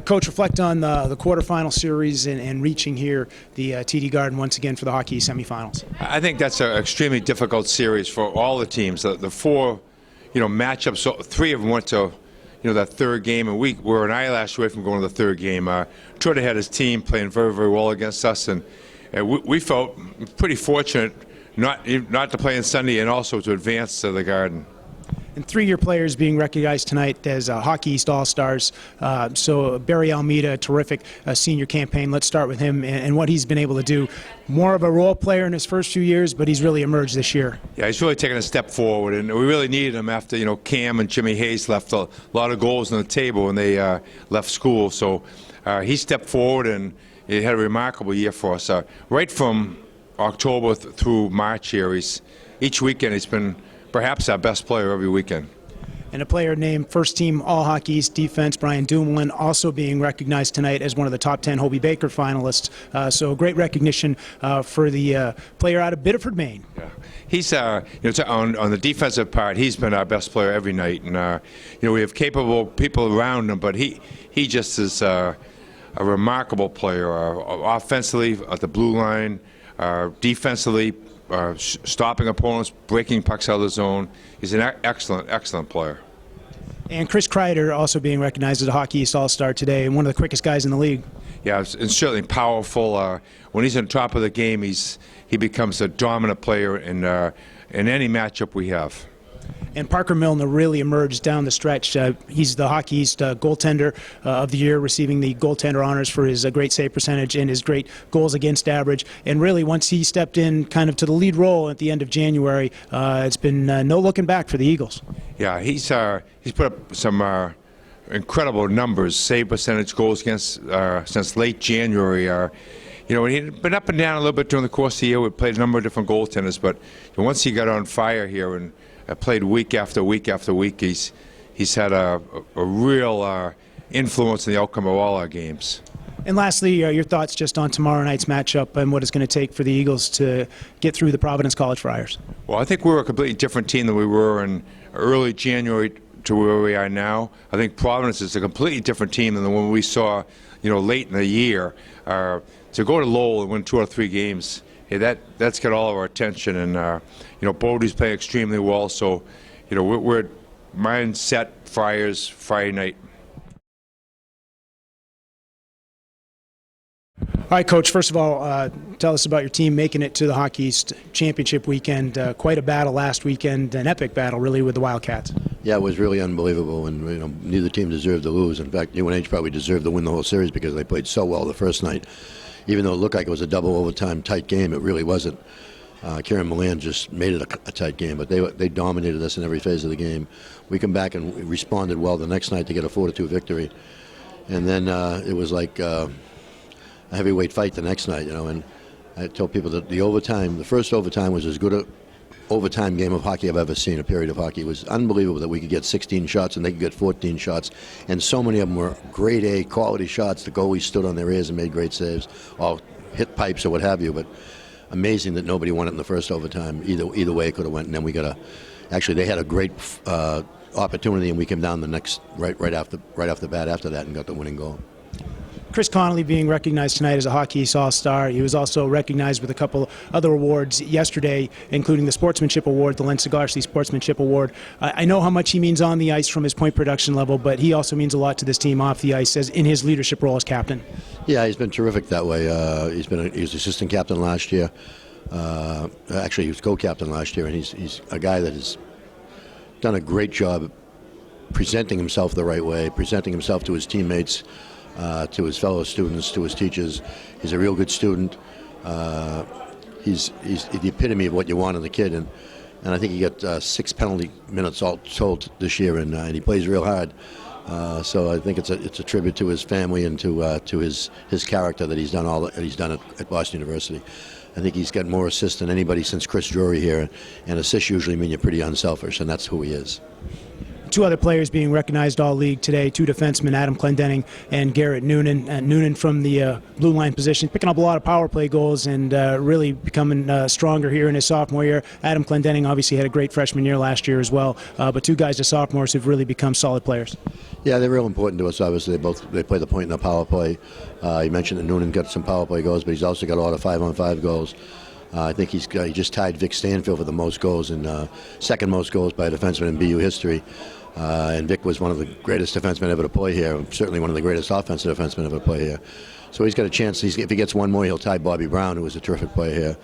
Coach, reflect on the quarterfinal series and reaching here, the TD Garden once again for the hockey semifinals. I think that's an extremely difficult series for all the teams. The four, matchups. So 3 of them went to, that third game, and we were an eyelash away from going to the third game. Troy had his team playing very, very well against us, and we felt pretty fortunate not to play on Sunday and also to advance to the Garden. And 3-year players being recognized tonight as Hockey East All-Stars. So Barry Almeida, terrific senior campaign. Let's start with him and what he's been able to do. More of a role player in his first few years, but he's really emerged this year. Yeah, he's really taken a step forward, and we really needed him after Cam and Jimmy Hayes left a lot of goals on the table when they left school. So he stepped forward, and he had a remarkable year for us. Right from October through March here, each weekend he's been perhaps our best player every weekend. And a player named first team All Hockey East defense, Brian Dumoulin, also being recognized tonight as one of the top 10 Hobey Baker finalists. So great recognition for the player out of Biddeford, Maine. Yeah, he's on the defensive part, he's been our best player every night, and we have capable people around him, but he just is a remarkable player. Offensively at the blue line, defensively. Stopping opponents, breaking pucks out of the zone. He's an excellent player. And Chris Kreider also being recognized as a Hockey East All-Star today, and one of the quickest guys in the league. Yeah, and certainly powerful. When he's on top of the game, he becomes a dominant player in any matchup we have. And Parker Milner really emerged down the stretch. He's the Hockey East goaltender of the year, receiving the goaltender honors for his great save percentage and his great goals against average. And really, once he stepped in kind of to the lead role at the end of January, it's been no looking back for the Eagles. Yeah, he's put up some incredible numbers, save percentage, goals against since late January. He'd been up and down a little bit during the course of the year. We played a number of different goaltenders, but once he got on fire here and played week after week after week, he's had a real influence in the outcome of all our games. And lastly, your thoughts just on tomorrow night's matchup and what it's going to take for the Eagles to get through the Providence College Friars. Well, I think we're a completely different team than we were in early January to where we are now. I think Providence is a completely different team than the one we saw, late in the year. To go to Lowell and win 2 or 3 games, hey, that's got all of our attention, and Bodie's playing extremely well. So, we're mindset Friars Friday night. All right, Coach, first of all, tell us about your team making it to the Hockey East Championship weekend. Quite a battle last weekend, an epic battle, really, with the Wildcats. Yeah, it was really unbelievable, and neither team deserved to lose. In fact, UNH probably deserved to win the whole series because they played so well the first night. Even though it looked like it was a double overtime tight game, it really wasn't. Kieran Milan just made it a tight game, but they dominated us in every phase of the game. We come back and we responded well the next night to get a 4-2 victory, and then it was like a heavyweight fight the next night, And I told people that the first overtime was as good a overtime game of hockey I've ever seen. A period of hockey. It was unbelievable that we could get 16 shots and they could get 14 shots, and so many of them were grade A quality shots. The goalies stood on their ears and made great saves, all hit pipes or what have you. But amazing that nobody won it in the first overtime. Either way it could have went, and then we got actually they had a great opportunity, and we came down the next right off the bat after that and got the winning goal. Chris Connolly being recognized tonight as a Hockey East All-Star. He was also recognized with a couple other awards yesterday, including the Sportsmanship Award, the Len Cigarski Sportsmanship Award. I know how much he means on the ice from his point production level, but he also means a lot to this team off the ice as in his leadership role as captain. Yeah, he's been terrific that way. He was assistant captain last year. Actually, he was co-captain last year, and he's a guy that has done a great job presenting himself the right way, presenting himself to his teammates, to his fellow students, to his teachers. He's a real good student. He's the epitome of what you want in a kid, and I think he got 6 penalty minutes all told this year, and he plays real hard. So I think it's a tribute to his family and to his character that he's done all that he's done at Boston University. I think he's got more assists than anybody since Chris Drury here, and assists usually mean you're pretty unselfish, and that's who he is. Two other players being recognized all-league today, two defensemen, Adam Clendenning and Garrett Noonan. Noonan from the blue line position, picking up a lot of power play goals and really becoming stronger here in his sophomore year. Adam Clendenning obviously had a great freshman year last year as well, but two guys as sophomores who've really become solid players. Yeah, they're real important to us. Obviously, they play the point in the power play. You mentioned that Noonan got some power play goals, but he's also got a lot of 5-on-5 goals. I think he just tied Vic Stanfield for the most goals and second most goals by a defenseman in BU history. And Vic was one of the greatest defensemen ever to play here, certainly one of the greatest offensive defensemen ever to play here. So he's got a chance. If he gets one more, he'll tie Bobby Brown, who was a terrific player here.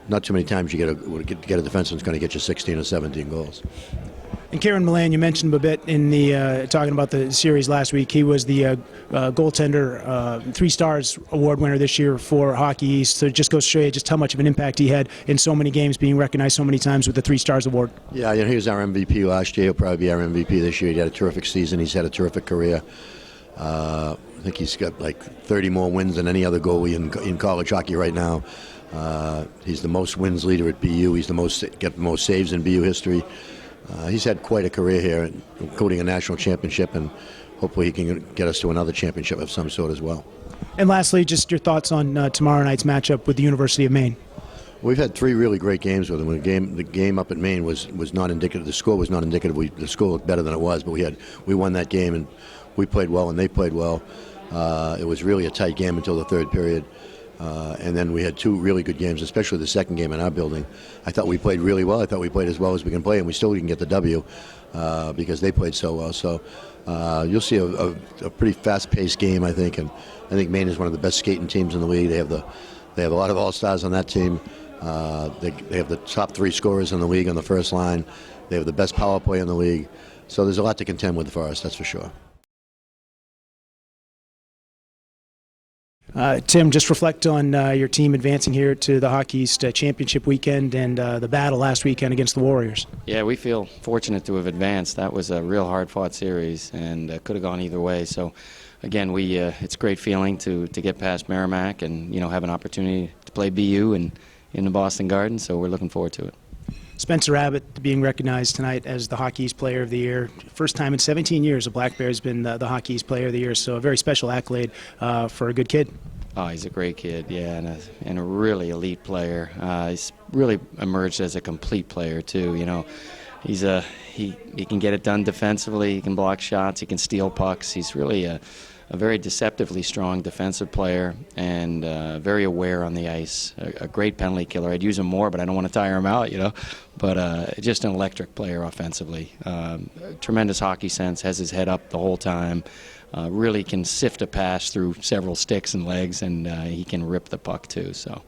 Not too many times you get a defenseman who's going to get you 16 or 17 goals. And Kieran Milan, you mentioned him a bit in the talking about the series last week. He was the goaltender 3 Stars award winner this year for Hockey East. So it just goes to show you just how much of an impact he had in so many games, being recognized so many times with the 3 Stars award. Yeah, he was our MVP last year. He'll probably be our MVP this year. He had a terrific season. He's had a terrific career. I think he's got like 30 more wins than any other goalie in college hockey right now. He's the most wins leader at BU. He's got the most saves in BU history. He's had quite a career here, including a national championship, and hopefully he can get us to another championship of some sort as well. And lastly, just your thoughts on tomorrow night's matchup with the University of Maine. We've had 3 really great games with them. The game up at Maine was not indicative. The score was not indicative. The score looked better than it was, but we won that game, and we played well, and they played well. It was really a tight game until the third period. And then we had 2 really good games, especially the second game in our building. I thought we played really well. I thought we played as well as we can play, and we still didn't get the W because they played so well. So you'll see a pretty fast-paced game, I think. And I think Maine is one of the best skating teams in the league. They have a lot of all-stars on that team. They have the top 3 scorers in the league on the first line. They have the best power play in the league. So there's a lot to contend with for us, that's for sure. Tim, just reflect on your team advancing here to the Hockey East Championship weekend and the battle last weekend against the Warriors. Yeah, we feel fortunate to have advanced. That was a real hard-fought series and could have gone either way. So, again, it's a great feeling to get past Merrimack and have an opportunity to play BU in the Boston Garden. So we're looking forward to it. Spencer Abbott being recognized tonight as the Hockey East Player of the Year. First time in 17 years a Black Bear has been the Hockey East Player of the Year, so a very special accolade for a good kid. Oh, he's a great kid, yeah, and a really elite player. He's really emerged as a complete player too. He can get it done defensively. He can block shots. He can steal pucks. He's really a very deceptively strong defensive player and very aware on the ice. A great penalty killer. I'd use him more, but I don't want to tire him out, But just an electric player offensively. Tremendous hockey sense, has his head up the whole time. Really can sift a pass through several sticks and legs, and he can rip the puck too. So.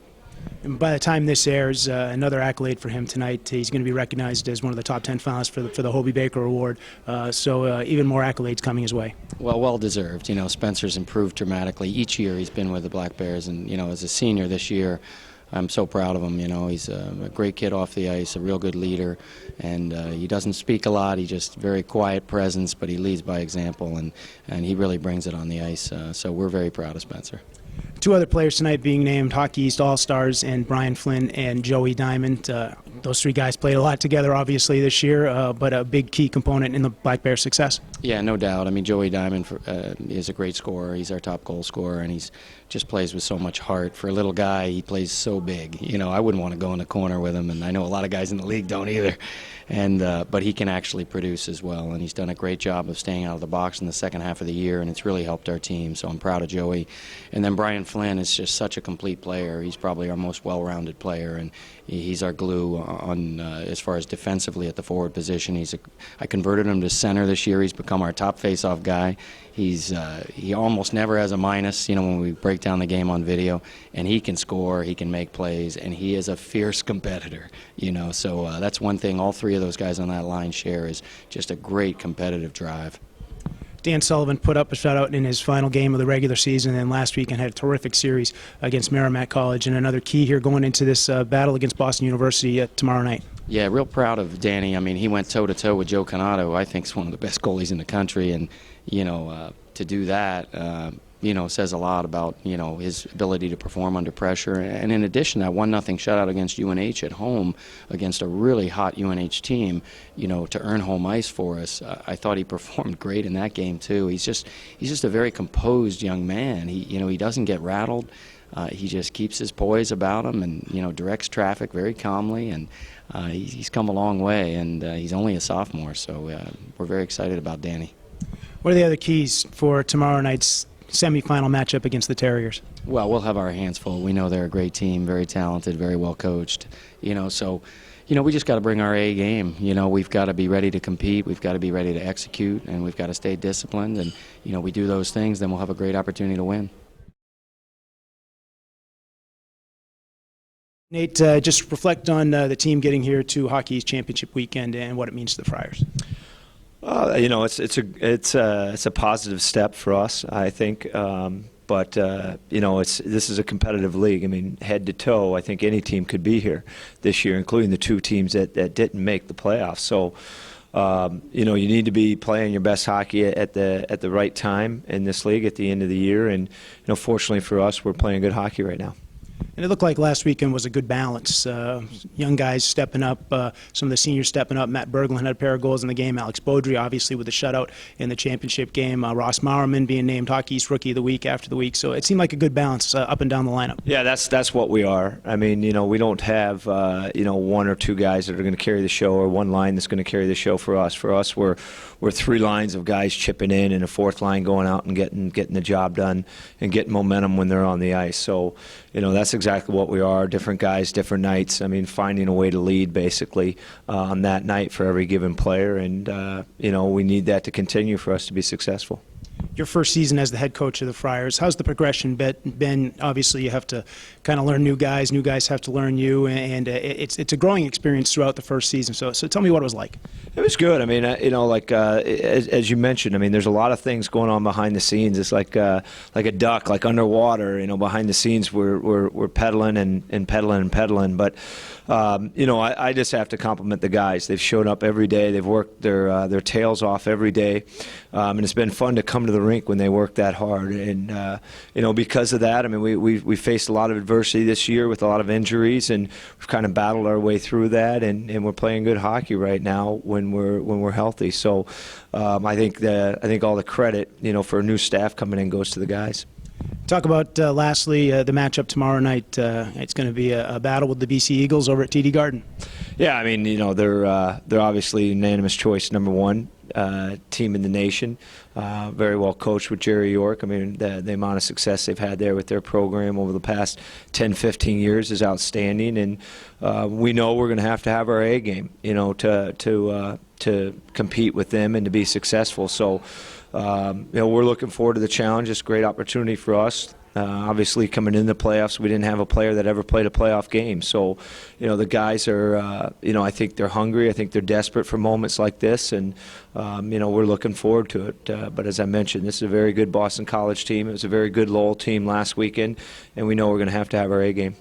And by the time this airs, another accolade for him tonight. He's going to be recognized as one of the top 10 finalists for the Hobie Baker Award. So even more accolades coming his way. Well deserved. Spencer's improved dramatically each year he's been with the Black Bears, and as a senior this year, I'm so proud of him. He's a great kid off the ice, a real good leader, and he doesn't speak a lot. He's just very quiet presence, but he leads by example, and he really brings it on the ice. So we're very proud of Spencer. Two other players tonight being named Hockey East All-Stars, and Brian Flynn and Joey Diamond. Those 3 guys played a lot together, obviously, this year, but a big key component in the Black Bears' success. Yeah, no doubt. I mean, Joey Diamond is a great scorer. He's our top goal scorer, and he's just plays with so much heart. For a little guy, he plays so big. I wouldn't want to go in the corner with him, and I know a lot of guys in the league don't either. But he can actually produce as well, and he's done a great job of staying out of the box in the second half of the year, and it's really helped our team. So I'm proud of Joey. And then Brian Flynn is just such a complete player. He's probably our most well-rounded player, and he's our glue on as far as defensively at the forward position. I converted him to center this year. He's become our top face-off guy. He almost never has a minus, when we break down the game on video, and he can score, he can make plays, and he is a fierce competitor, So that's one thing all 3 of those guys on that line share is just a great competitive drive. Dan Sullivan put up a shutout in his final game of the regular season, and then last weekend had a terrific series against Merrimack College, and another key here going into this battle against Boston University tomorrow night. Yeah, real proud of Danny. I mean, he went toe-to-toe with Joe Canato, who I think is one of the best goalies in the country, and, to do that, says a lot about, his ability to perform under pressure. And in addition, that 1-0 shutout against UNH at home against a really hot UNH team, to earn home ice for us, I thought he performed great in that game too. He's just a very composed young man. He doesn't get rattled. He just keeps his poise about him and, directs traffic very calmly. And he's come a long way, and he's only a sophomore, so we're very excited about Danny. What are the other keys for tomorrow night's semifinal matchup against the Terriers? Well, we'll have our hands full. We know they're a great team, very talented, very well coached. So, we just got to bring our A game. We've got to be ready to compete. We've got to be ready to execute, and we've got to stay disciplined. And, we do those things, then we'll have a great opportunity to win. Nate, just reflect on the team getting here to Hockey's championship weekend and what it means to the Friars. It's a positive step for us, I think. But this is a competitive league. I mean, head to toe, I think any team could be here this year, including the two teams that didn't make the playoffs. So, you need to be playing your best hockey at the right time in this league at the end of the year. And fortunately for us, we're playing good hockey right now. And it looked like last weekend was a good balance. Young guys stepping up, some of the seniors stepping up. Matt Berglund had a pair of goals in the game. Alex Beaudry, obviously, with a shutout in the championship game. Ross Mauerman being named Hockey East Rookie of the Week after the week. So it seemed like a good balance up and down the lineup. Yeah, that's what we are. I mean, we don't have, one or two guys that are going to carry the show or one line that's going to carry the show for us. For us, we're three lines of guys chipping in and a fourth line going out and getting the job done and getting momentum when they're on the ice. So, that's exactly what we are. Different guys, different nights. I mean, finding a way to lead basically on that night for every given player, and we need that to continue for us to be successful. Your first season as the head coach of the Friars, how's the progression been? Obviously, you have to kind of learn new guys have to learn you, and it's a growing experience throughout the first season. So tell me what it was like. It was good. I mean, as you mentioned, I mean, there's a lot of things going on behind the scenes. It's like a duck, like underwater. Behind the scenes, we're pedaling and pedaling and pedaling. But I just have to compliment the guys. They've shown up every day. They've worked their tails off every day, and it's been fun to come to the rink when they work that hard. And because of that, I mean, we faced a lot of adversity this year with a lot of injuries, and we've kind of battled our way through that. And we're playing good hockey right now when we're healthy. So I think all the credit for a new staff coming in goes to the guys. Talk about, lastly, the matchup tomorrow night. It's going to be a battle with the BC Eagles over at TD Garden. Yeah, I mean, they're obviously unanimous choice number one team in the nation. Very well coached with Jerry York. I mean, the amount of success they've had there with their program over the past 10, 15 years is outstanding. And we know we're going to have our A game, to compete with them and to be successful. So, we're looking forward to the challenge. It's a great opportunity for us. Obviously, coming into the playoffs, we didn't have a player that ever played a playoff game. So, the guys are, I think they're hungry. I think they're desperate for moments like this, and we're looking forward to it. But as I mentioned, this is a very good Boston College team. It was a very good Lowell team last weekend, and we know we're going to have our A game.